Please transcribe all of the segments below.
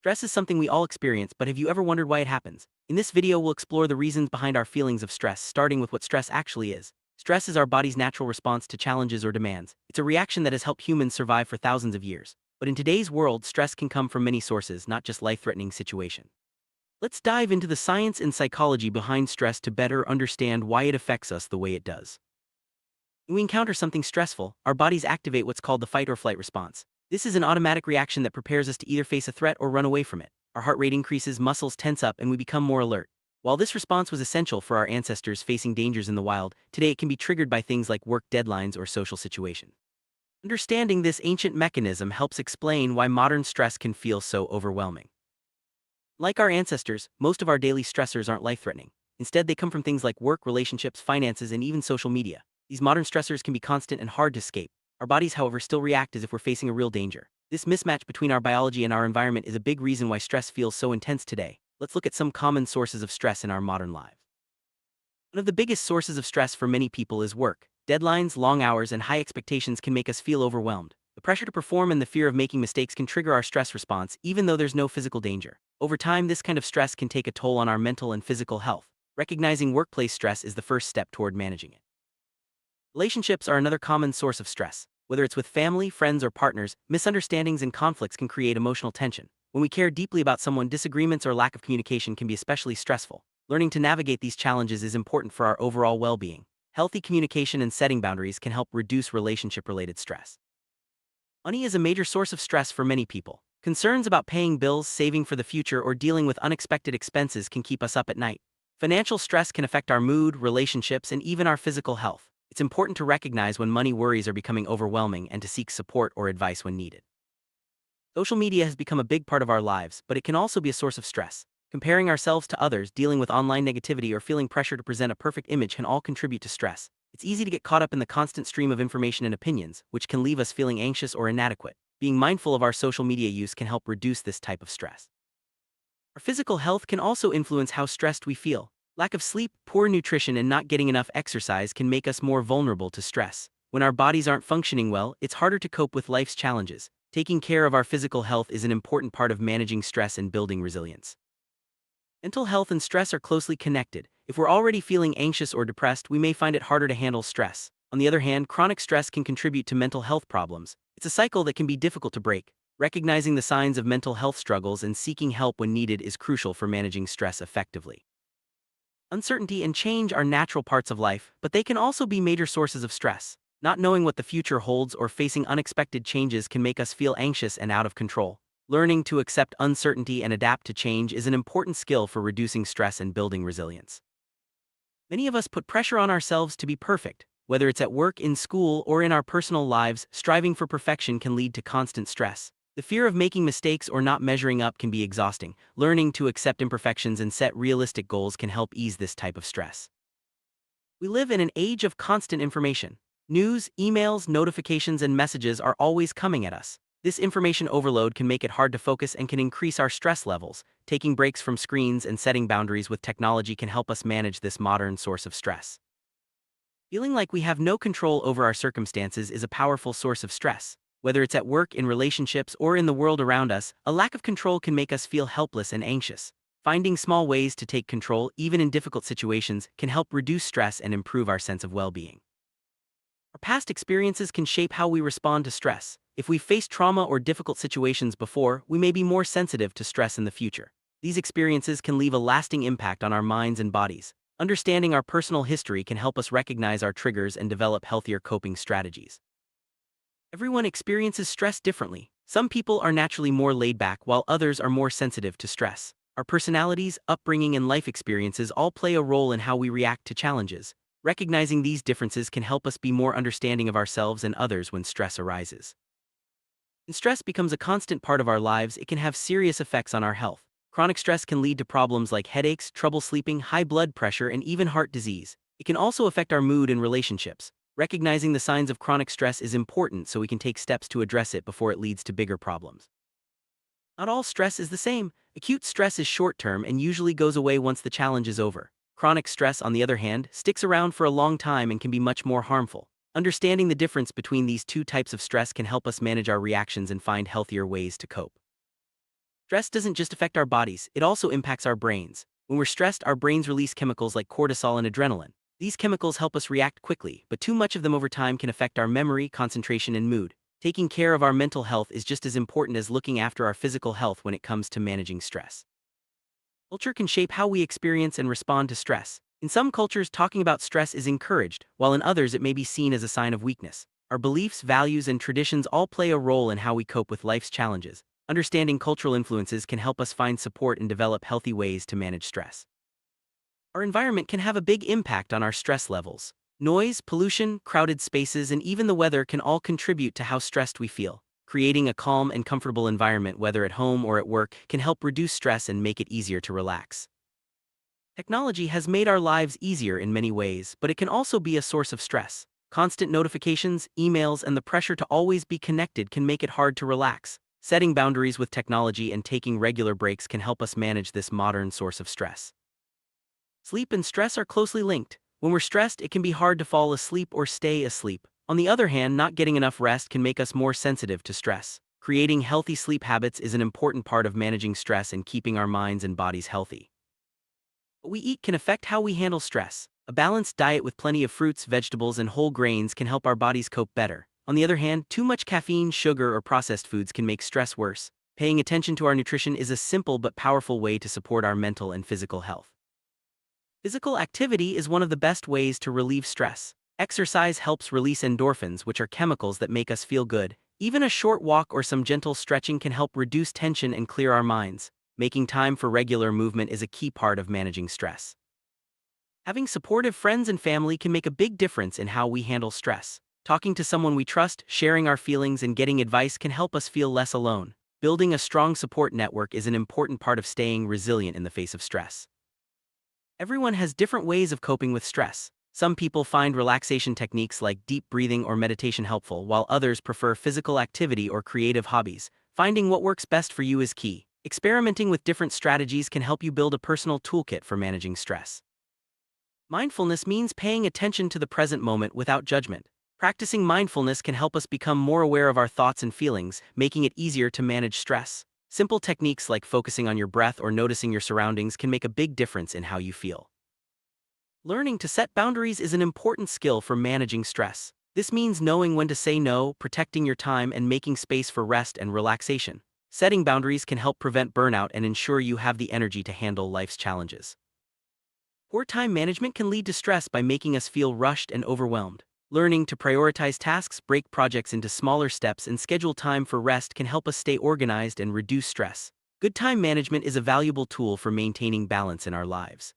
Stress is something we all experience, but have you ever wondered why it happens? In this video, we'll explore the reasons behind our feelings of stress, starting with what stress actually is. Stress is our body's natural response to challenges or demands. It's a reaction that has helped humans survive for thousands of years. But in today's world, stress can come from many sources, not just life-threatening situations. Let's dive into the science and psychology behind stress to better understand why it affects us the way it does. When we encounter something stressful, our bodies activate what's called the fight or flight response. This is an automatic reaction that prepares us to either face a threat or run away from it. Our heart rate increases, muscles tense up, and we become more alert. While this response was essential for our ancestors facing dangers in the wild, today it can be triggered by things like work deadlines or social situations. Understanding this ancient mechanism helps explain why modern stress can feel so overwhelming. Like our ancestors, most of our daily stressors aren't life-threatening. Instead, they come from things like work, relationships, finances, and even social media. These modern stressors can be constant and hard to escape. Our bodies, however, still react as if we're facing a real danger. This mismatch between our biology and our environment is a big reason why stress feels so intense today. Let's look at some common sources of stress in our modern lives. One of the biggest sources of stress for many people is work. Deadlines, long hours, and high expectations can make us feel overwhelmed. The pressure to perform and the fear of making mistakes can trigger our stress response, even though there's no physical danger. Over time, this kind of stress can take a toll on our mental and physical health. Recognizing workplace stress is the first step toward managing it. Relationships are another common source of stress. Whether it's with family, friends, or partners, misunderstandings and conflicts can create emotional tension. When we care deeply about someone, disagreements or lack of communication can be especially stressful. Learning to navigate these challenges is important for our overall well-being. Healthy communication and setting boundaries can help reduce relationship-related stress. Money is a major source of stress for many people. Concerns about paying bills, saving for the future, or dealing with unexpected expenses can keep us up at night. Financial stress can affect our mood, relationships, and even our physical health. It's important to recognize when money worries are becoming overwhelming and to seek support or advice when needed. Social media has become a big part of our lives, but it can also be a source of stress. Comparing ourselves to others, dealing with online negativity, or feeling pressure to present a perfect image can all contribute to stress. It's easy to get caught up in the constant stream of information and opinions, which can leave us feeling anxious or inadequate. Being mindful of our social media use can help reduce this type of stress. Our physical health can also influence how stressed we feel. Lack of sleep, poor nutrition, and not getting enough exercise can make us more vulnerable to stress. When our bodies aren't functioning well, it's harder to cope with life's challenges. Taking care of our physical health is an important part of managing stress and building resilience. Mental health and stress are closely connected. If we're already feeling anxious or depressed, we may find it harder to handle stress. On the other hand, chronic stress can contribute to mental health problems. It's a cycle that can be difficult to break. Recognizing the signs of mental health struggles and seeking help when needed is crucial for managing stress effectively. Uncertainty and change are natural parts of life, but they can also be major sources of stress. Not knowing what the future holds or facing unexpected changes can make us feel anxious and out of control. Learning to accept uncertainty and adapt to change is an important skill for reducing stress and building resilience. Many of us put pressure on ourselves to be perfect. Whether it's at work, in school, or in our personal lives, striving for perfection can lead to constant stress. The fear of making mistakes or not measuring up can be exhausting. Learning to accept imperfections and set realistic goals can help ease this type of stress. We live in an age of constant information. News, emails, notifications, and messages are always coming at us. This information overload can make it hard to focus and can increase our stress levels. Taking breaks from screens and setting boundaries with technology can help us manage this modern source of stress. Feeling like we have no control over our circumstances is a powerful source of stress. Whether it's at work, in relationships, or in the world around us, a lack of control can make us feel helpless and anxious. Finding small ways to take control, even in difficult situations, can help reduce stress and improve our sense of well-being. Our past experiences can shape how we respond to stress. If we've faced trauma or difficult situations before, we may be more sensitive to stress in the future. These experiences can leave a lasting impact on our minds and bodies. Understanding our personal history can help us recognize our triggers and develop healthier coping strategies. Everyone experiences stress differently. Some people are naturally more laid back, while others are more sensitive to stress. Our personalities, upbringing, and life experiences all play a role in how we react to challenges. Recognizing these differences can help us be more understanding of ourselves and others when stress arises. When stress becomes a constant part of our lives, it can have serious effects on our health. Chronic stress can lead to problems like headaches, trouble sleeping, high blood pressure, and even heart disease. It can also affect our mood and relationships. Recognizing the signs of chronic stress is important so we can take steps to address it before it leads to bigger problems. Not all stress is the same. Acute stress is short-term and usually goes away once the challenge is over. Chronic stress, on the other hand, sticks around for a long time and can be much more harmful. Understanding the difference between these two types of stress can help us manage our reactions and find healthier ways to cope. Stress doesn't just affect our bodies, it also impacts our brains. When we're stressed, our brains release chemicals like cortisol and adrenaline. These chemicals help us react quickly, but too much of them over time can affect our memory, concentration, and mood. Taking care of our mental health is just as important as looking after our physical health when it comes to managing stress. Culture can shape how we experience and respond to stress. In some cultures, talking about stress is encouraged, while in others it may be seen as a sign of weakness. Our beliefs, values, and traditions all play a role in how we cope with life's challenges. Understanding cultural influences can help us find support and develop healthy ways to manage stress. Our environment can have a big impact on our stress levels. Noise, pollution, crowded spaces, and even the weather can all contribute to how stressed we feel. Creating a calm and comfortable environment, whether at home or at work, can help reduce stress and make it easier to relax. Technology has made our lives easier in many ways, but it can also be a source of stress. Constant notifications, emails, and the pressure to always be connected can make it hard to relax. Setting boundaries with technology and taking regular breaks can help us manage this modern source of stress. Sleep and stress are closely linked. When we're stressed, it can be hard to fall asleep or stay asleep. On the other hand, not getting enough rest can make us more sensitive to stress. Creating healthy sleep habits is an important part of managing stress and keeping our minds and bodies healthy. What we eat can affect how we handle stress. A balanced diet with plenty of fruits, vegetables, and whole grains can help our bodies cope better. On the other hand, too much caffeine, sugar, or processed foods can make stress worse. Paying attention to our nutrition is a simple but powerful way to support our mental and physical health. Physical activity is one of the best ways to relieve stress. Exercise helps release endorphins, which are chemicals that make us feel good. Even a short walk or some gentle stretching can help reduce tension and clear our minds. Making time for regular movement is a key part of managing stress. Having supportive friends and family can make a big difference in how we handle stress. Talking to someone we trust, sharing our feelings, and getting advice can help us feel less alone. Building a strong support network is an important part of staying resilient in the face of stress. Everyone has different ways of coping with stress. Some people find relaxation techniques like deep breathing or meditation helpful, while others prefer physical activity or creative hobbies. Finding what works best for you is key. Experimenting with different strategies can help you build a personal toolkit for managing stress. Mindfulness means paying attention to the present moment without judgment. Practicing mindfulness can help us become more aware of our thoughts and feelings, making it easier to manage stress. Simple techniques like focusing on your breath or noticing your surroundings can make a big difference in how you feel. Learning to set boundaries is an important skill for managing stress. This means knowing when to say no, protecting your time, and making space for rest and relaxation. Setting boundaries can help prevent burnout and ensure you have the energy to handle life's challenges. Poor time management can lead to stress by making us feel rushed and overwhelmed. Learning to prioritize tasks, break projects into smaller steps, and schedule time for rest can help us stay organized and reduce stress. Good time management is a valuable tool for maintaining balance in our lives.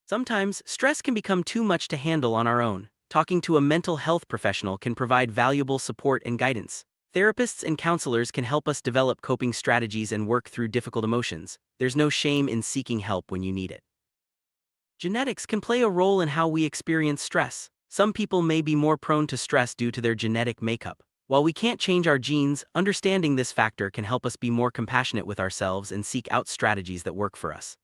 Sometimes, stress can become too much to handle on our own. Talking to a mental health professional can provide valuable support and guidance. Therapists and counselors can help us develop coping strategies and work through difficult emotions. There's no shame in seeking help when you need it. Genetics can play a role in how we experience stress. Some people may be more prone to stress due to their genetic makeup. While we can't change our genes, understanding this factor can help us be more compassionate with ourselves and seek out strategies that work for us.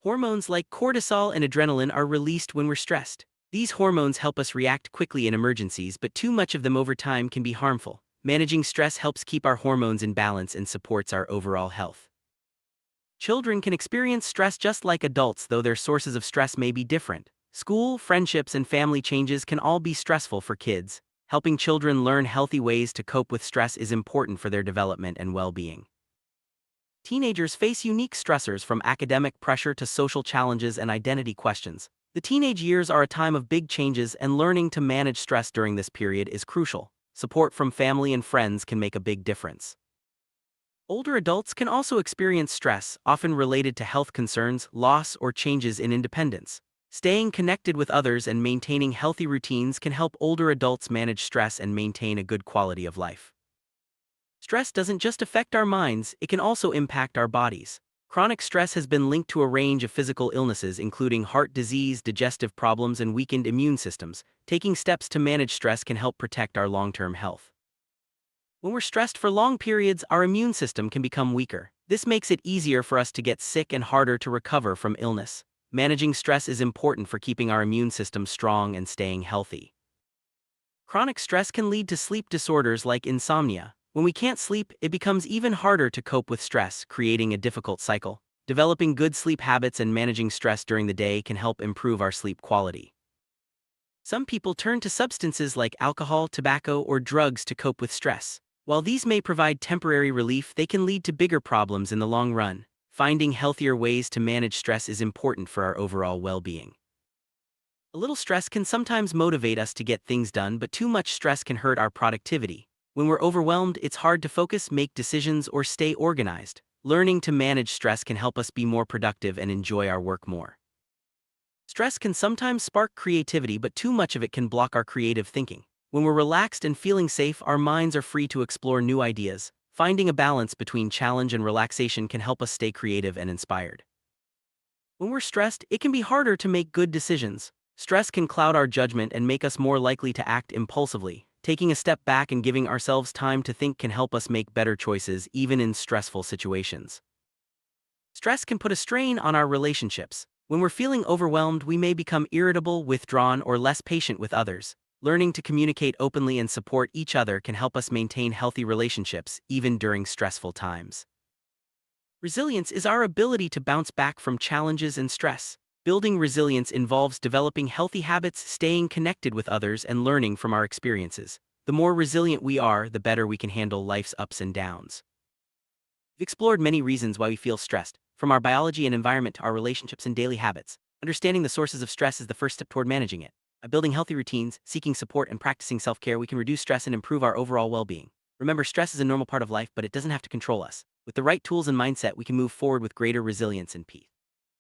Hormones like cortisol and adrenaline are released when we're stressed. These hormones help us react quickly in emergencies, but too much of them over time can be harmful. Managing stress helps keep our hormones in balance and supports our overall health. Children can experience stress just like adults, though their sources of stress may be different. School, friendships, and family changes can all be stressful for kids. Helping children learn healthy ways to cope with stress is important for their development and well-being. Teenagers face unique stressors, from academic pressure to social challenges and identity questions. The teenage years are a time of big changes, and learning to manage stress during this period is crucial. Support from family and friends can make a big difference. Older adults can also experience stress, often related to health concerns, loss, or changes in independence. Staying connected with others and maintaining healthy routines can help older adults manage stress and maintain a good quality of life. Stress doesn't just affect our minds, it can also impact our bodies. Chronic stress has been linked to a range of physical illnesses, including heart disease, digestive problems, and weakened immune systems. Taking steps to manage stress can help protect our long-term health. When we're stressed for long periods, our immune system can become weaker. This makes it easier for us to get sick and harder to recover from illness. Managing stress is important for keeping our immune system strong and staying healthy. Chronic stress can lead to sleep disorders like insomnia. When we can't sleep, it becomes even harder to cope with stress, creating a difficult cycle. Developing good sleep habits and managing stress during the day can help improve our sleep quality. Some people turn to substances like alcohol, tobacco, or drugs to cope with stress. While these may provide temporary relief, they can lead to bigger problems in the long run. Finding healthier ways to manage stress is important for our overall well-being. A little stress can sometimes motivate us to get things done, but too much stress can hurt our productivity. When we're overwhelmed, it's hard to focus, make decisions, or stay organized. Learning to manage stress can help us be more productive and enjoy our work more. Stress can sometimes spark creativity, but too much of it can block our creative thinking. When we're relaxed and feeling safe, our minds are free to explore new ideas. Finding a balance between challenge and relaxation can help us stay creative and inspired. When we're stressed, it can be harder to make good decisions. Stress can cloud our judgment and make us more likely to act impulsively. Taking a step back and giving ourselves time to think can help us make better choices, even in stressful situations. Stress can put a strain on our relationships. When we're feeling overwhelmed, we may become irritable, withdrawn, or less patient with others. Learning to communicate openly and support each other can help us maintain healthy relationships, even during stressful times. Resilience is our ability to bounce back from challenges and stress. Building resilience involves developing healthy habits, staying connected with others, and learning from our experiences. The more resilient we are, the better we can handle life's ups and downs. We've explored many reasons why we feel stressed, from our biology and environment to our relationships and daily habits. Understanding the sources of stress is the first step toward managing it. By building healthy routines, seeking support, and practicing self-care, we can reduce stress and improve our overall well-being. Remember, stress is a normal part of life, but it doesn't have to control us. With the right tools and mindset, we can move forward with greater resilience and peace.